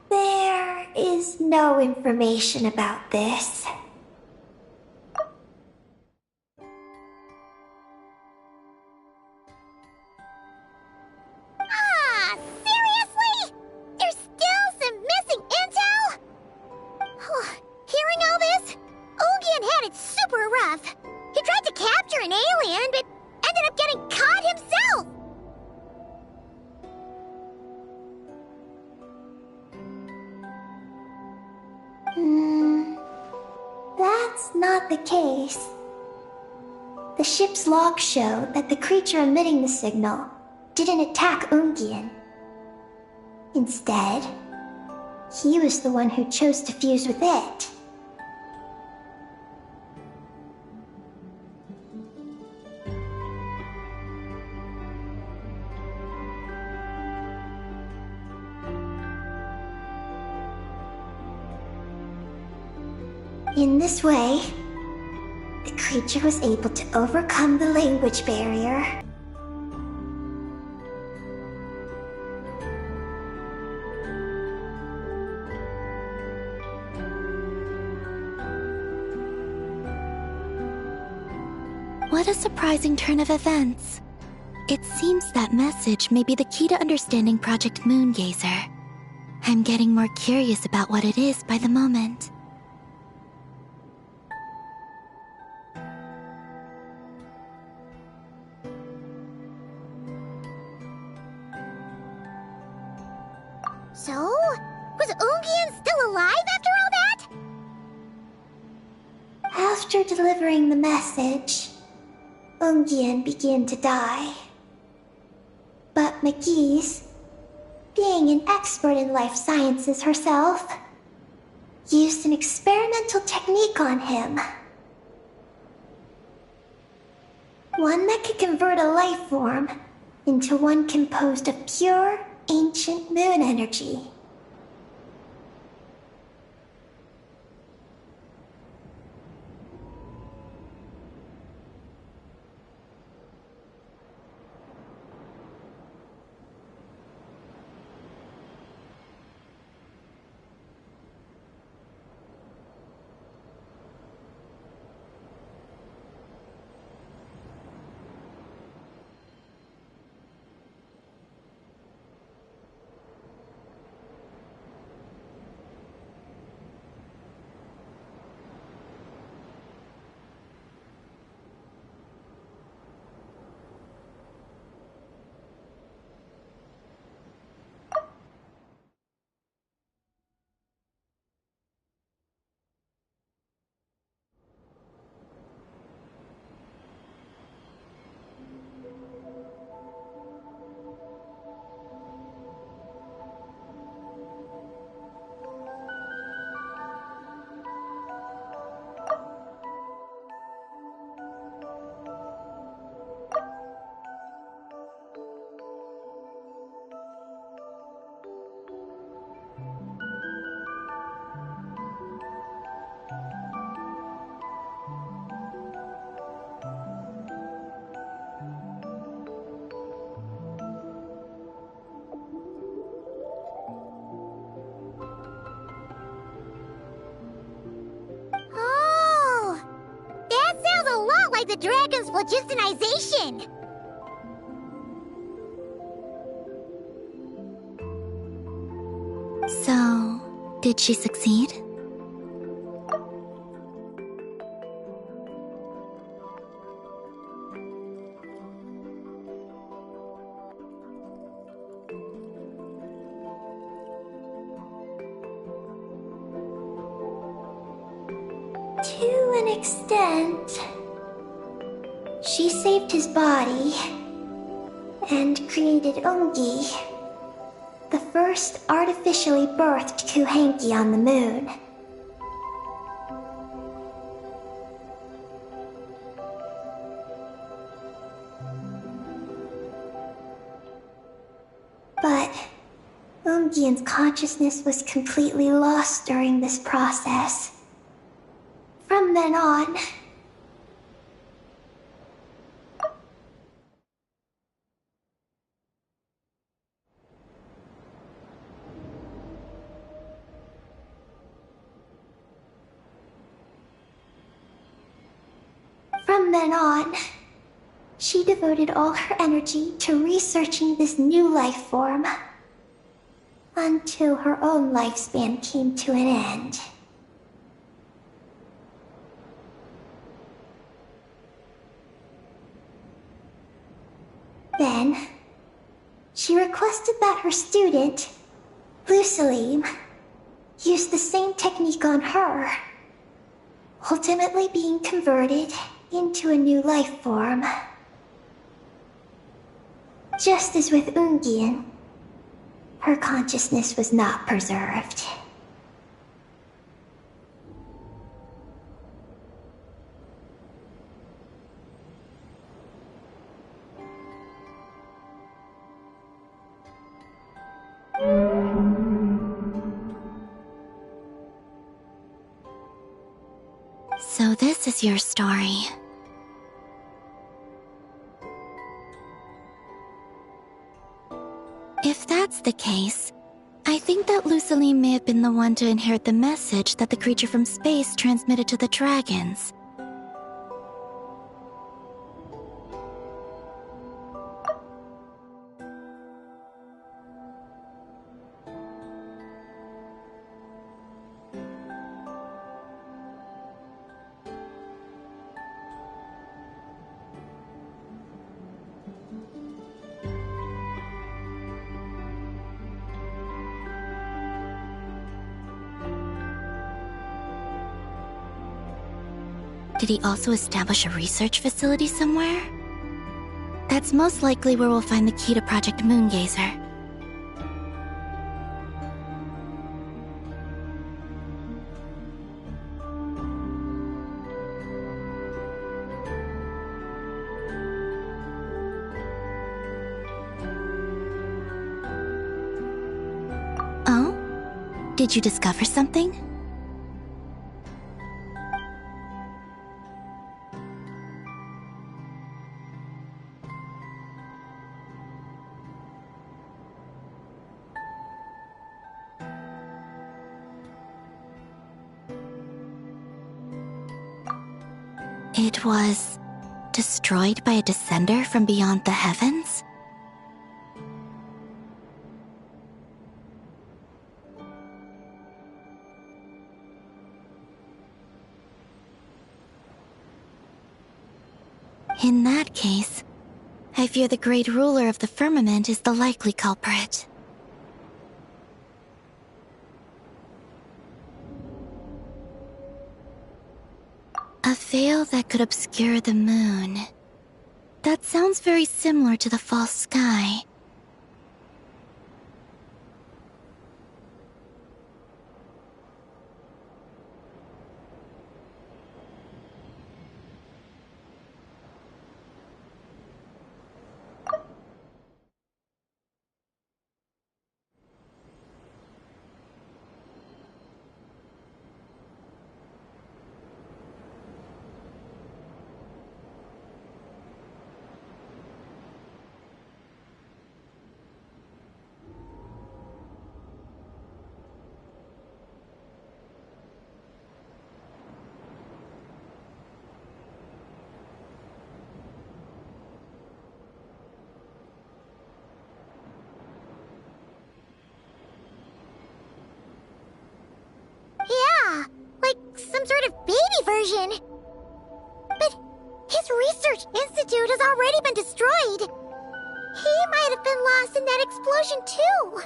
[SPEAKER 4] There is no information about this.
[SPEAKER 3] Ah, seriously? There's still some missing intel? Hearing all this, Ungian had it super rough. He tried to capture an alien, but ended up getting caught himself.
[SPEAKER 4] That's not the case. The ship's logs show that the creature emitting the signal didn't attack Ungian. Instead, he was the one who chose to fuse with it. In this way, the creature was able to overcome the language barrier.
[SPEAKER 2] What a surprising turn of events. It seems that message may be the key to understanding Project Moongazer. I'm getting more curious about what it is by the moment.
[SPEAKER 3] So, was Ungian still alive after all that?
[SPEAKER 4] After delivering the message, Ungian began to die. But McGee's, being an expert in life sciences herself, used an experimental technique on him. One that could convert a life form into one composed of pure, ancient moon energy.
[SPEAKER 3] like the dragon's phlogistonization!
[SPEAKER 2] So, did she succeed?
[SPEAKER 4] To an extent. She saved his body and created Ungi, the first artificially birthed Kuhanki on the moon. But Ungian's consciousness was completely lost during this process. From then on, she devoted all her energy to researching this new life form until her own lifespan came to an end. Then, she requested that her student, Lusalim, use the same technique on her, ultimately being converted into a new life form. Just as with Ungian, her consciousness was not preserved.
[SPEAKER 2] So this is your story. If that's the case, I think that Lusaline may have been the one to inherit the message that the creature from space transmitted to the dragons. Did he also establish a research facility somewhere? That's most likely where we'll find the key to Project Moongazer. Oh? Did you discover something? It was destroyed by a descender from beyond the heavens? In that case, I fear the great ruler of the firmament is the likely culprit. A veil that could obscure the moon. That sounds very similar to the false sky.
[SPEAKER 3] version. But his research institute has already been destroyed. He might have been lost in that explosion too.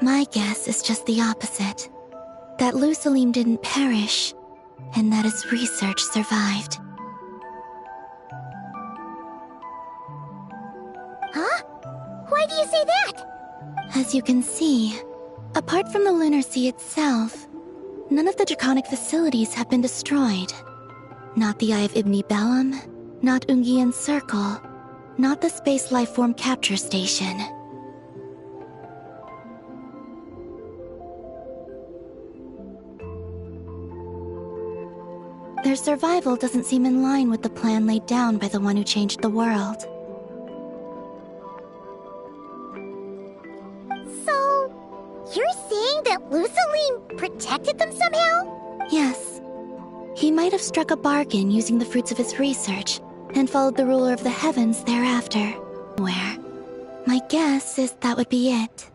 [SPEAKER 2] My guess is just the opposite. That Lusalim didn't perish, and that his research survived.
[SPEAKER 3] Huh? Why do you say that?
[SPEAKER 2] As you can see, apart from the Lunar Sea itself, none of the draconic facilities have been destroyed. Not the Eye of Ibni Bellum, not Ungian Circle, not the Space Lifeform Capture Station. Their survival doesn't seem in line with the plan laid down by the one who changed the world.
[SPEAKER 3] So, you're saying that Lusaline protected them somehow?
[SPEAKER 2] Yes. He might have struck a bargain using the fruits of his research and followed the ruler of the heavens thereafter. Where? My guess is that would be it.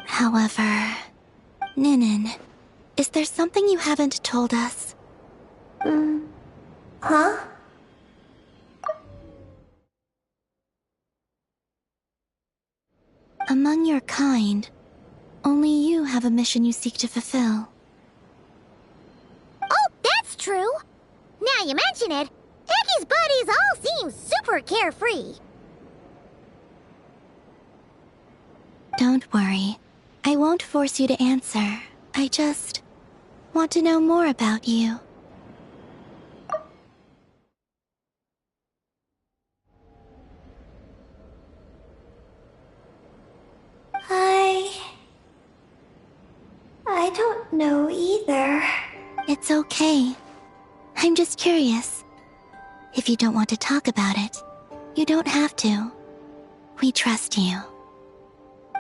[SPEAKER 2] However, Ninin, is there something you haven't told us?
[SPEAKER 4] Huh?
[SPEAKER 2] Among your kind, only you have a mission you seek to fulfill.
[SPEAKER 3] Oh, that's true! Now you mention it, Ecky's buddies all seem super carefree.
[SPEAKER 2] Don't worry. I won't force you to answer. I just want to know more about you.
[SPEAKER 4] I don't know either.
[SPEAKER 2] It's okay. I'm just curious. If you don't want to talk about it, you don't have to. We trust you.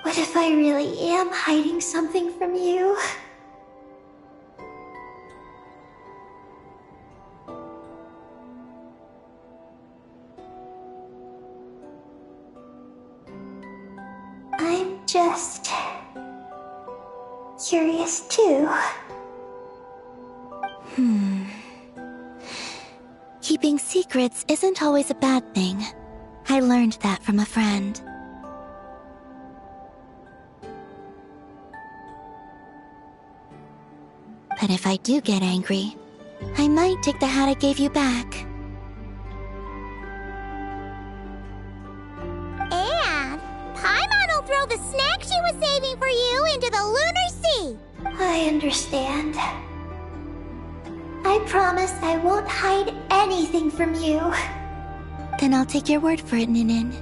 [SPEAKER 4] What if I really am hiding something from you? I'm just curious too.
[SPEAKER 2] Keeping secrets isn't always a bad thing. I learned that from a friend. But if I do get angry, I might take the hat I gave you back.
[SPEAKER 3] And Paimon will throw the snack she was saving for you into the Lunar Sea.
[SPEAKER 4] I understand. I promise I won't hide anything from you.
[SPEAKER 2] Then I'll take your word for it, Ninin.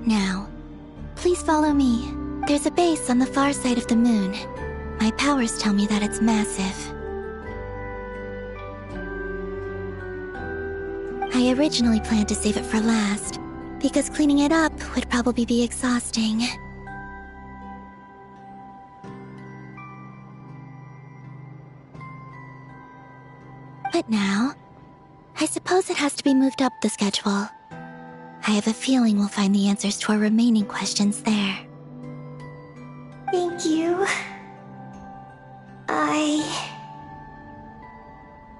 [SPEAKER 2] Now, please follow me. There's a base on the far side of the moon. My powers tell me that it's massive. I originally planned to save it for last, because cleaning it up would probably be exhausting. But now, I suppose it has to be moved up the schedule. I have a feeling we'll find the answers to our remaining questions there.
[SPEAKER 4] Thank you.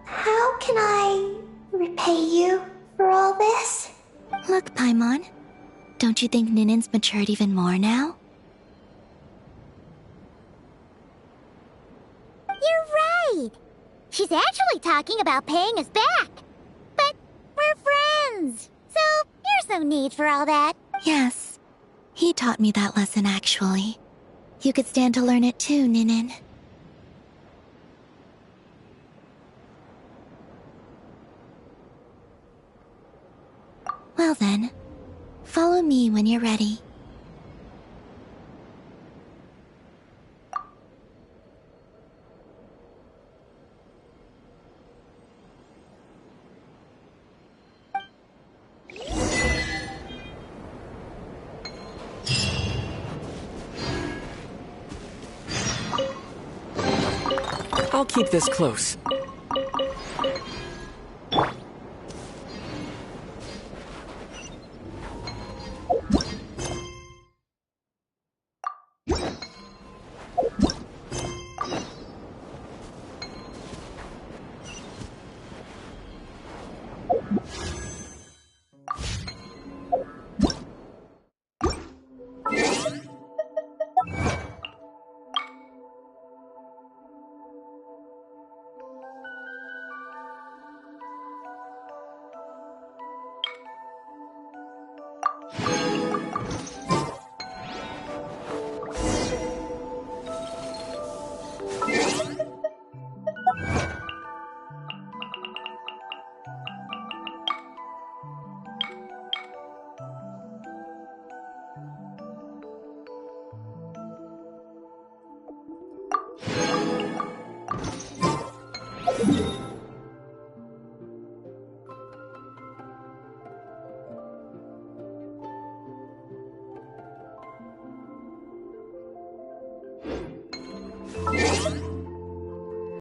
[SPEAKER 4] How can I repay you for all this?
[SPEAKER 2] Look, Paimon, don't you think Ninin's matured even more now?
[SPEAKER 3] You're right. She's actually talking about paying us back. But we're friends, so there's no need for all that.
[SPEAKER 2] Yes. He taught me that lesson, actually. You could stand to learn it too, Ninin. Well then, follow me when you're ready.
[SPEAKER 1] I'll keep this close.